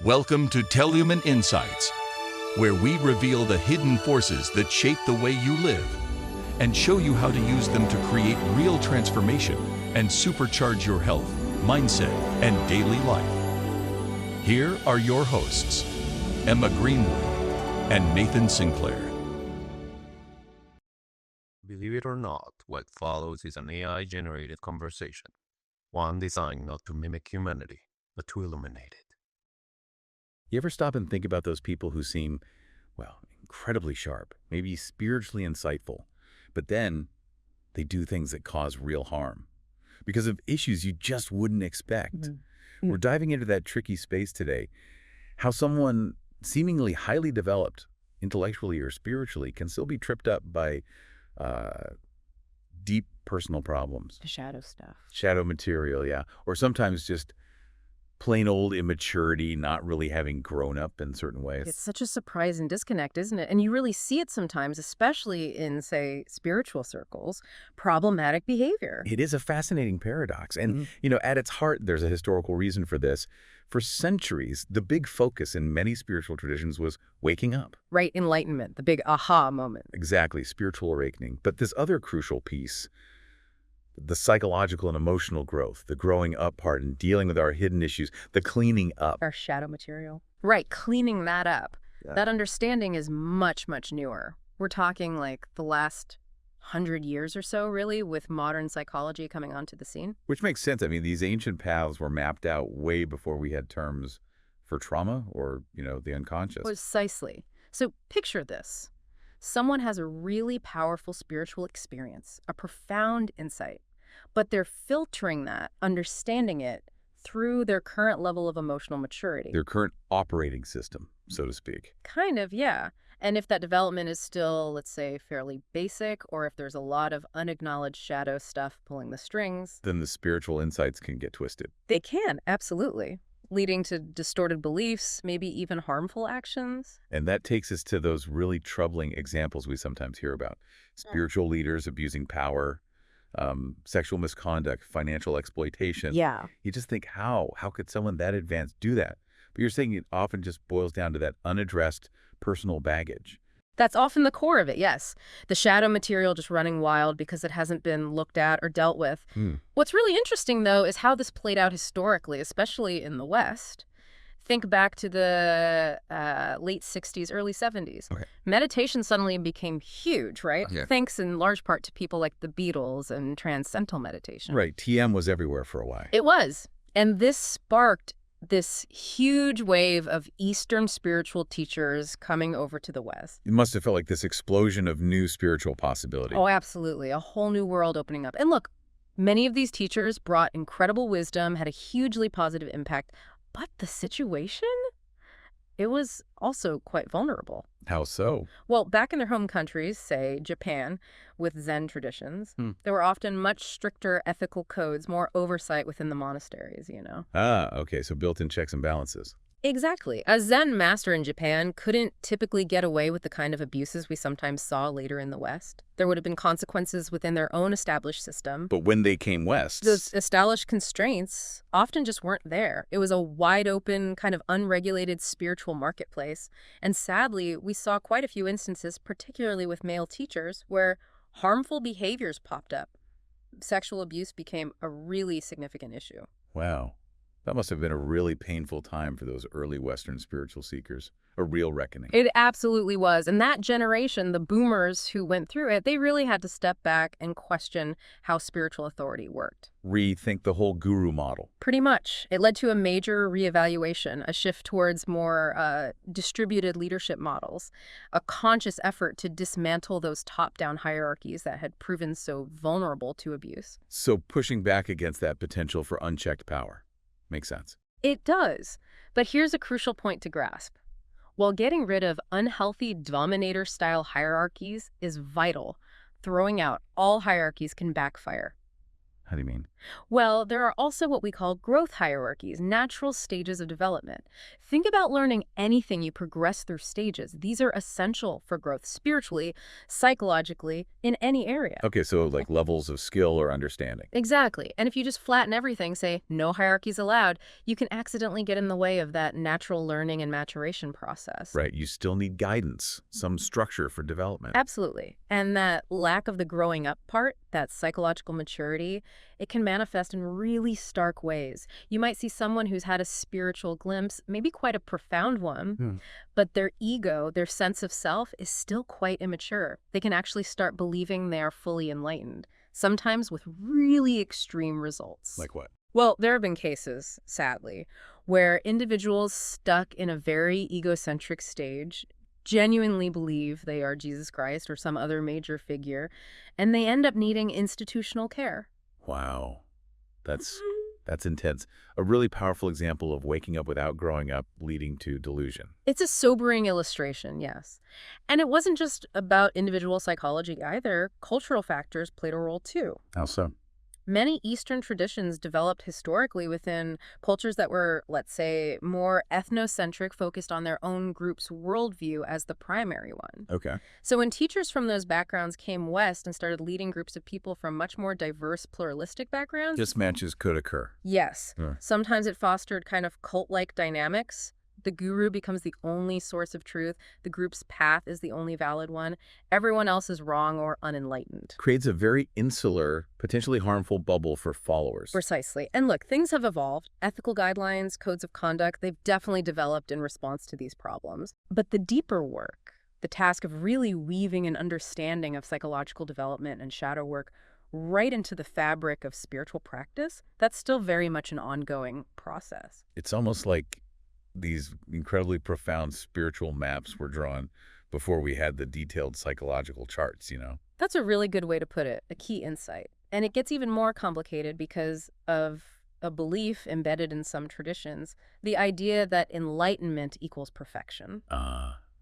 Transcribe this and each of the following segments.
Welcome to Teolumen Insights, where we reveal the hidden forces that shape the way you live and show you how to use them to create real transformation and supercharge your health, mindset, and daily life. Here are your hosts, Emma Greenwood and Nathan Sinclaire. Believe it or not, what follows is an AI-generated conversation, one designed not to mimic humanity, but to illuminate it. You ever stop and think about those people who seem, well, incredibly sharp, maybe spiritually insightful, but then they do things that cause real harm because of issues you just wouldn't expect? We're diving into that tricky space today, how someone seemingly highly developed intellectually or spiritually can still be tripped up by deep personal problems. The shadow stuff. Shadow material, yeah. Or sometimes just plain old immaturity, not really having grown up in certain ways. It's such a surprising disconnect, isn't it? And you really see it sometimes, especially in, say, spiritual circles, problematic behavior. It is a fascinating paradox. And, at its heart, there's a historical reason for this. For centuries, the big focus in many spiritual traditions was waking up. Right, enlightenment, the big aha moment. Exactly, spiritual awakening. But this other crucial piece, the psychological and emotional growth, the growing up part and dealing with our hidden issues, the cleaning up. Our shadow material. Right, cleaning that up. Yeah. That understanding is much, much newer. We're talking like the last 100 years or so, really, with modern psychology coming onto the scene. Which makes sense. I mean, these ancient paths were mapped out way before we had terms for trauma or, the unconscious. Precisely. So picture this. Someone has a really powerful spiritual experience, a profound insight, but they're filtering that, understanding it, through their current level of emotional maturity. Their current operating system, so to speak. Kind of, yeah. And if that development is still, let's say, fairly basic, or if there's a lot of unacknowledged shadow stuff pulling the strings, then the spiritual insights can get twisted. They can, absolutely, leading to distorted beliefs, maybe even harmful actions. And that takes us to those really troubling examples we sometimes hear about. Spiritual leaders abusing power, sexual misconduct, financial exploitation. Yeah. You just think, how could someone that advanced do that? But you're saying it often just boils down to that unaddressed personal baggage. That's often the core of it, yes. The shadow material just running wild because it hasn't been looked at or dealt with. What's really interesting, though, is how this played out historically, especially in the West. Think back to the late 60s, early 70s. Okay. Meditation suddenly became huge, right? Yeah. Thanks in large part to people like the Beatles and transcendental meditation. Right. TM was everywhere for a while. It was. And this sparked this huge wave of Eastern spiritual teachers coming over to the West. It must have felt like this explosion of new spiritual possibility. Oh, absolutely. A whole new world opening up. And look, many of these teachers brought incredible wisdom, had a hugely positive impact, but the situation? It was also quite vulnerable. How so? Well, back in their home countries, say Japan, with Zen traditions, there were often much stricter ethical codes, more oversight within the monasteries, Okay, so built-in checks and balances. Exactly. A Zen master in Japan couldn't typically get away with the kind of abuses we sometimes saw later in the West. There would have been consequences within their own established system. But when they came west, those established constraints often just weren't there. It was a wide open, kind of unregulated spiritual marketplace. And sadly, we saw quite a few instances, particularly with male teachers, where harmful behaviors popped up. Sexual abuse became a really significant issue. Wow. That must have been a really painful time for those early Western spiritual seekers, a real reckoning. It absolutely was. And that generation, the boomers who went through it, they really had to step back and question how spiritual authority worked. Rethink the whole guru model. Pretty much. It led to a major reevaluation, a shift towards more distributed leadership models, a conscious effort to dismantle those top-down hierarchies that had proven so vulnerable to abuse. So pushing back against that potential for unchecked power. Makes sense. It does. But here's a crucial point to grasp. While getting rid of unhealthy dominator-style hierarchies is vital, throwing out all hierarchies can backfire. How do you mean? Well, there are also what we call growth hierarchies, natural stages of development. Think about learning anything you progress through stages. These are essential for growth spiritually, psychologically, in any area. Okay, so like levels of skill or understanding. Exactly. And if you just flatten everything, say, no hierarchies allowed, you can accidentally get in the way of that natural learning and maturation process. Right, you still need guidance, some structure for development. Absolutely. And that lack of the growing up part, that psychological maturity, it can manifest in really stark ways. You might see someone who's had a spiritual glimpse, maybe quite a profound one, but their ego, their sense of self, is still quite immature. They can actually start believing they are fully enlightened, sometimes with really extreme results. Like what? Well, there have been cases, sadly, where individuals stuck in a very egocentric stage genuinely believe they are Jesus Christ or some other major figure, and they end up needing institutional care. Wow, that's intense. A really powerful example of waking up without growing up leading to delusion. It's a sobering illustration, yes. And it wasn't just about individual psychology either. Cultural factors played a role too. How so? Many Eastern traditions developed historically within cultures that were, let's say, more ethnocentric, focused on their own group's worldview as the primary one. Okay. So when teachers from those backgrounds came west and started leading groups of people from much more diverse, pluralistic backgrounds, Mismatches could occur. yes, Yeah. sometimes it fostered kind of cult-like dynamics. The guru becomes the only source of truth. The group's path is the only valid one. Everyone else is wrong or unenlightened. Creates a very insular, potentially harmful bubble for followers. Precisely. And look, things have evolved. Ethical guidelines, codes of conduct, they've definitely developed in response to these problems. But the deeper work, the task of really weaving an understanding of psychological development and shadow work right into the fabric of spiritual practice, that's still very much an ongoing process. It's almost like these incredibly profound spiritual maps were drawn before we had the detailed psychological charts, That's a really good way to put it, a key insight. And it gets even more complicated because of a belief embedded in some traditions, the idea that enlightenment equals perfection.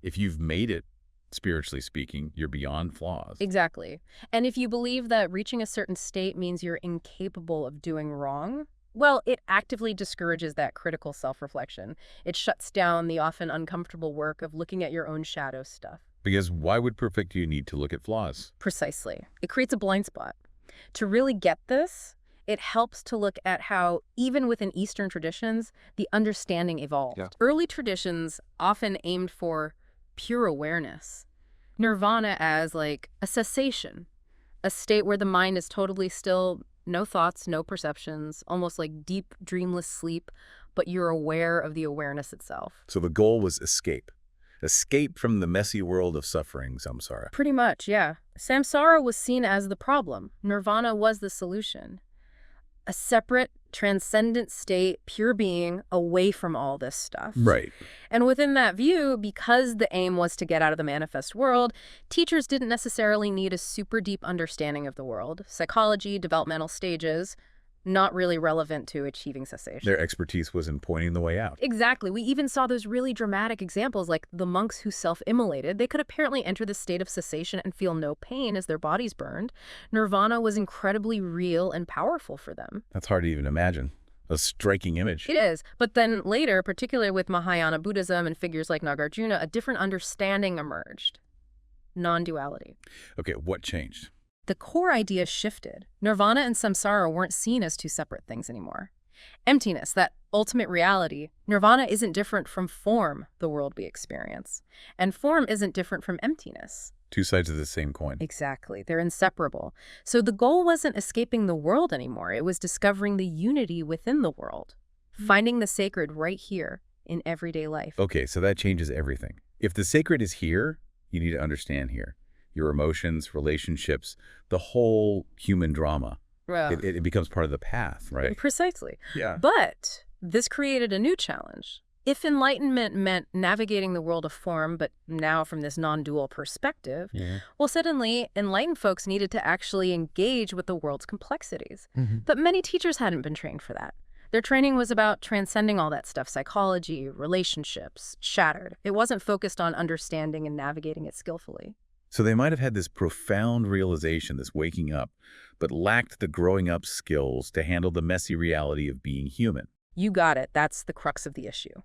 If you've made it, spiritually speaking, you're beyond flaws. Exactly. And if you believe that reaching a certain state means you're incapable of doing wrong, well, it actively discourages that critical self-reflection. It shuts down the often uncomfortable work of looking at your own shadow stuff. Because why would perfect you need to look at flaws? Precisely. It creates a blind spot. To really get this, it helps to look at how, even within Eastern traditions, the understanding evolved. Yeah. Early traditions often aimed for pure awareness. Nirvana as like a cessation, a state where the mind is totally still, no thoughts, no perceptions, almost like deep, dreamless sleep, but you're aware of the awareness itself. So the goal was escape. Escape from the messy world of suffering, samsara. Pretty much, yeah. Samsara was seen as the problem. Nirvana was the solution. A separate, transcendent state, pure being, away from all this stuff. Right. And within that view, because the aim was to get out of the manifest world, teachers didn't necessarily need a super deep understanding of the world. Psychology, developmental stages, not really relevant to achieving cessation. Their expertise was in pointing the way out. Exactly. We even saw those really dramatic examples like the monks who self-immolated. They could apparently enter the state of cessation and feel no pain as their bodies burned. Nirvana was incredibly real and powerful for them. That's hard to even imagine. A striking image. It is. But then later, particularly with Mahayana Buddhism and figures like Nagarjuna, a different understanding emerged. Non-duality. Okay, what changed? The core idea shifted. Nirvana and samsara weren't seen as two separate things anymore. Emptiness, that ultimate reality, nirvana isn't different from form, the world we experience. And form isn't different from emptiness. Two sides of the same coin. Exactly. They're inseparable. So the goal wasn't escaping the world anymore. It was discovering the unity within the world, finding the sacred right here in everyday life. Okay, so that changes everything. If the sacred is here, you need to understand here. Your emotions, relationships, the whole human drama. It becomes part of the path, right? Precisely. Yeah. But this created a new challenge. If enlightenment meant navigating the world of form, but now from this non-dual perspective, well, suddenly enlightened folks needed to actually engage with the world's complexities. But many teachers hadn't been trained for that. Their training was about transcending all that stuff, psychology, relationships, shattered. It wasn't focused on understanding and navigating it skillfully. So they might have had this profound realization, this waking up, but lacked the growing up skills to handle the messy reality of being human. You got it. That's the crux of the issue.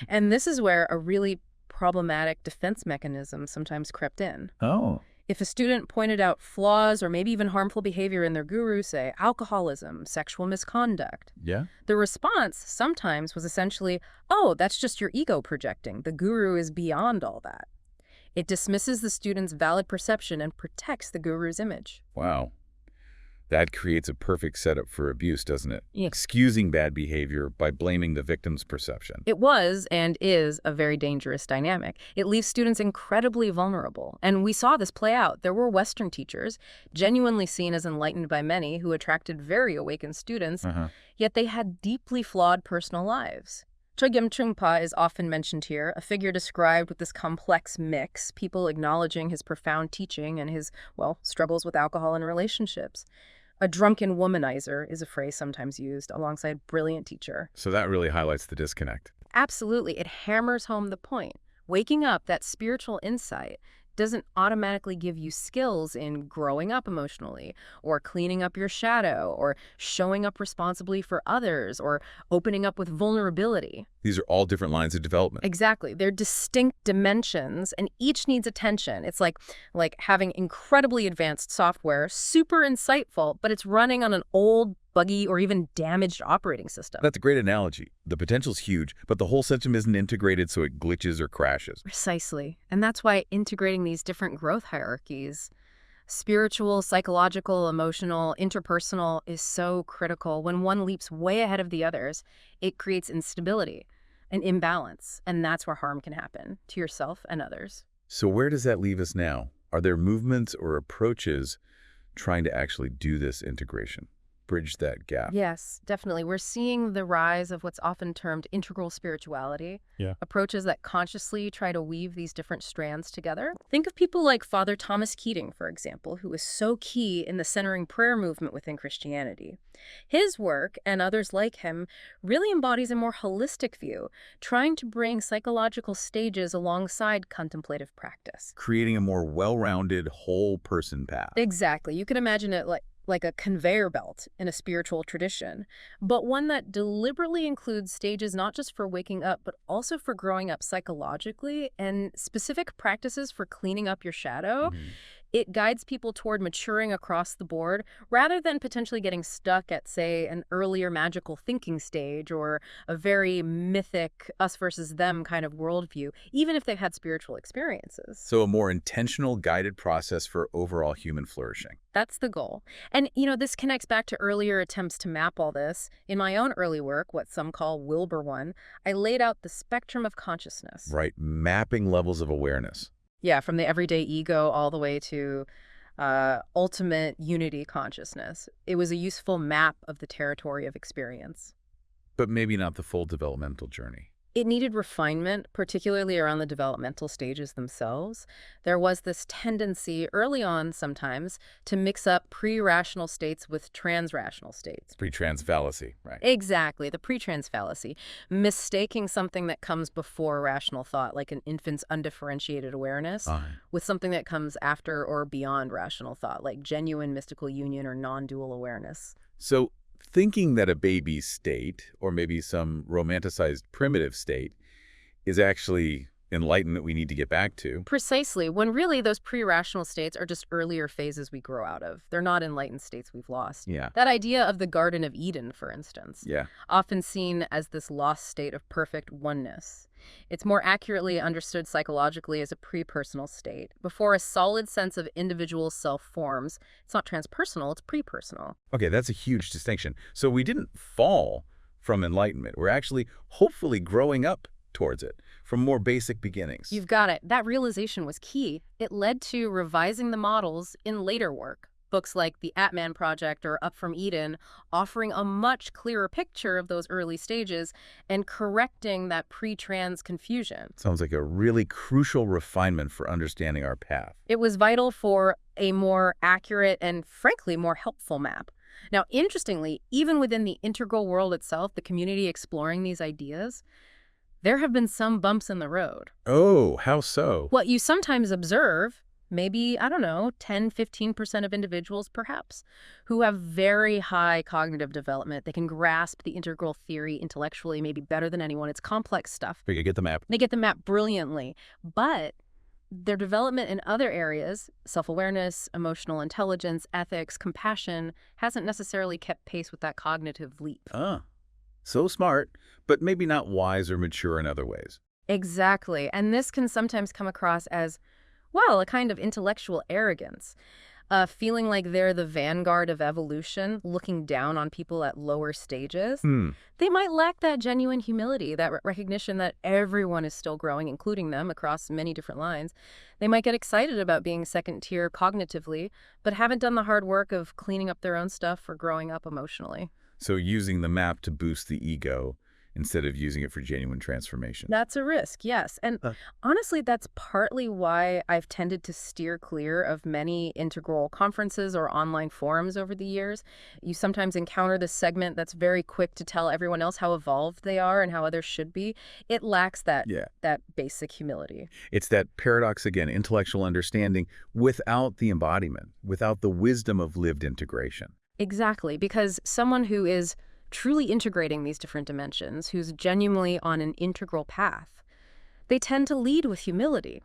And this is where a really problematic defense mechanism sometimes crept in. Oh. If a student pointed out flaws or maybe even harmful behavior in their guru, say alcoholism, sexual misconduct, Yeah? the response sometimes was essentially, oh, that's just your ego projecting. The guru is beyond all that. It dismisses the student's valid perception and protects the guru's image. Wow. That creates a perfect setup for abuse, doesn't it? Yeah. Excusing bad behavior by blaming the victim's perception. It was and is a very dangerous dynamic. It leaves students incredibly vulnerable. And we saw this play out. There were Western teachers, genuinely seen as enlightened by many, who attracted very awakened students, yet they had deeply flawed personal lives. Chogyam Trungpa is often mentioned here, a figure described with this complex mix, people acknowledging his profound teaching and his, well, struggles with alcohol and relationships. A drunken womanizer is a phrase sometimes used alongside brilliant teacher. So that really highlights the disconnect. Absolutely. It hammers home the point. Waking up, that spiritual insight, doesn't automatically give you skills in growing up emotionally, or cleaning up your shadow, or showing up responsibly for others, or opening up with vulnerability. These are all different lines of development. Exactly. They're distinct dimensions, and each needs attention. It's like having incredibly advanced software, super insightful, but it's running on an old, buggy, or even damaged operating system. That's a great analogy. The potential's huge, but the whole system isn't integrated so it glitches or crashes. Precisely. And that's why integrating these different growth hierarchies, spiritual, psychological, emotional, interpersonal, is so critical. When one leaps way ahead of the others, it creates instability, an imbalance, and that's where harm can happen to yourself and others. So where does that leave us now? Are there movements or approaches trying to actually do this integration? Bridge that gap? Yes, definitely. We're seeing the rise of what's often termed integral spirituality, approaches that consciously try to weave these different strands together. Think of people like Father Thomas Keating, for example, who was so key in the centering prayer movement within Christianity. His work, and others like him, really embodies a more holistic view, trying to bring psychological stages alongside contemplative practice. Creating a more well-rounded, whole person path. Exactly. You can imagine it like a conveyor belt in a spiritual tradition, but one that deliberately includes stages not just for waking up, but also for growing up psychologically, and specific practices for cleaning up your shadow. It guides people toward maturing across the board rather than potentially getting stuck at, say, an earlier magical thinking stage or a very mythic us versus them kind of worldview, even if they've had spiritual experiences. So a more intentional, guided process for overall human flourishing. That's the goal. And, this connects back to earlier attempts to map all this. In my own early work, what some call Wilber 1, I laid out the spectrum of consciousness. Right, mapping levels of awareness. Yeah, from the everyday ego all the way to ultimate unity consciousness. It was a useful map of the territory of experience. But maybe not the full developmental journey. It needed refinement, particularly around the developmental stages themselves. There was this tendency early on sometimes to mix up pre-rational states with trans-rational states. Pre-trans fallacy, right? Exactly, the pre-trans fallacy. Mistaking something that comes before rational thought, like an infant's undifferentiated awareness, with something that comes after or beyond rational thought, like genuine mystical union or non-dual awareness. So thinking that a baby's state, or maybe some romanticized primitive state, is actually enlightenment we need to get back to. Precisely, when really those pre-rational states are just earlier phases we grow out of. They're not enlightened states we've lost. Yeah. That idea of the Garden of Eden, for instance, often seen as this lost state of perfect oneness. It's more accurately understood psychologically as a pre-personal state. Before a solid sense of individual self forms, it's not transpersonal, it's pre-personal. Okay, that's a huge distinction. So we didn't fall from enlightenment. We're actually hopefully growing up towards it from more basic beginnings. You've got it. That realization was key. It led to revising the models in later work. Books like The Atman Project or Up from Eden, offering a much clearer picture of those early stages and correcting that pre-trans confusion. Sounds like a really crucial refinement for understanding our path. It was vital for a more accurate and, frankly, more helpful map. Now, interestingly, even within the integral world itself, the community exploring these ideas, there have been some bumps in the road. Oh, how so? What you sometimes observe, maybe, I don't know, 10, 15% of individuals perhaps, who have very high cognitive development. They can grasp the integral theory intellectually maybe better than anyone. It's complex stuff. You get the map. They get the map brilliantly. But their development in other areas, self-awareness, emotional intelligence, ethics, compassion, hasn't necessarily kept pace with that cognitive leap. So smart, but maybe not wise or mature in other ways. Exactly. And this can sometimes come across as, well, a kind of intellectual arrogance, feeling like they're the vanguard of evolution, looking down on people at lower stages. They might lack that genuine humility, that recognition that everyone is still growing, including them, across many different lines. They might get excited about being second tier cognitively, but haven't done the hard work of cleaning up their own stuff or growing up emotionally. So using the map to boost the ego instead of using it for genuine transformation. That's a risk, yes. And honestly, that's partly why I've tended to steer clear of many integral conferences or online forums over the years. You sometimes encounter this segment that's very quick to tell everyone else how evolved they are and how others should be. It lacks that basic humility. It's that paradox again, intellectual understanding without the embodiment, without the wisdom of lived integration. Exactly, because someone who is truly integrating these different dimensions, who's genuinely on an integral path, they tend to lead with humility,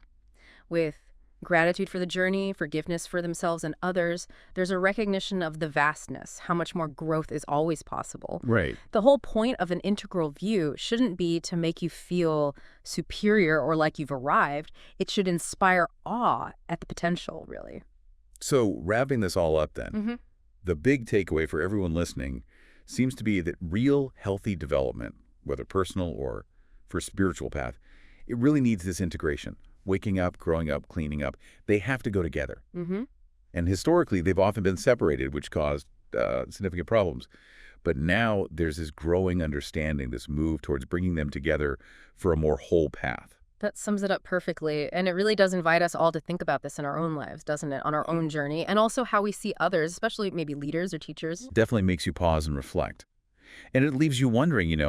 with gratitude for the journey, forgiveness for themselves and others. There's a recognition of the vastness, how much more growth is always possible. Right. The whole point of an integral view shouldn't be to make you feel superior or like you've arrived. It should inspire awe at the potential, really. So wrapping this all up then, the big takeaway for everyone listening seems to be that real healthy development, whether personal or for spiritual path, it really needs this integration. Waking up, growing up, cleaning up, they have to go together. And historically, they've often been separated, which caused significant problems. But now there's this growing understanding, this move towards bringing them together for a more whole path. That sums it up perfectly. And it really does invite us all to think about this in our own lives, doesn't it? On our own journey, and also how we see others, especially maybe leaders or teachers. Definitely makes you pause and reflect. And it leaves you wondering,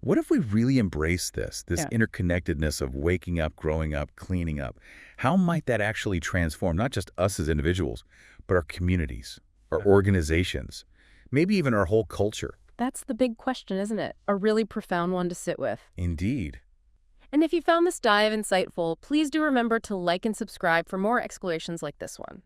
what if we really embrace this interconnectedness of waking up, growing up, cleaning up? How might that actually transform not just us as individuals, but our communities, our organizations, maybe even our whole culture? That's the big question, isn't it? A really profound one to sit with. Indeed. And if you found this dive insightful, please do remember to like and subscribe for more explorations like this one.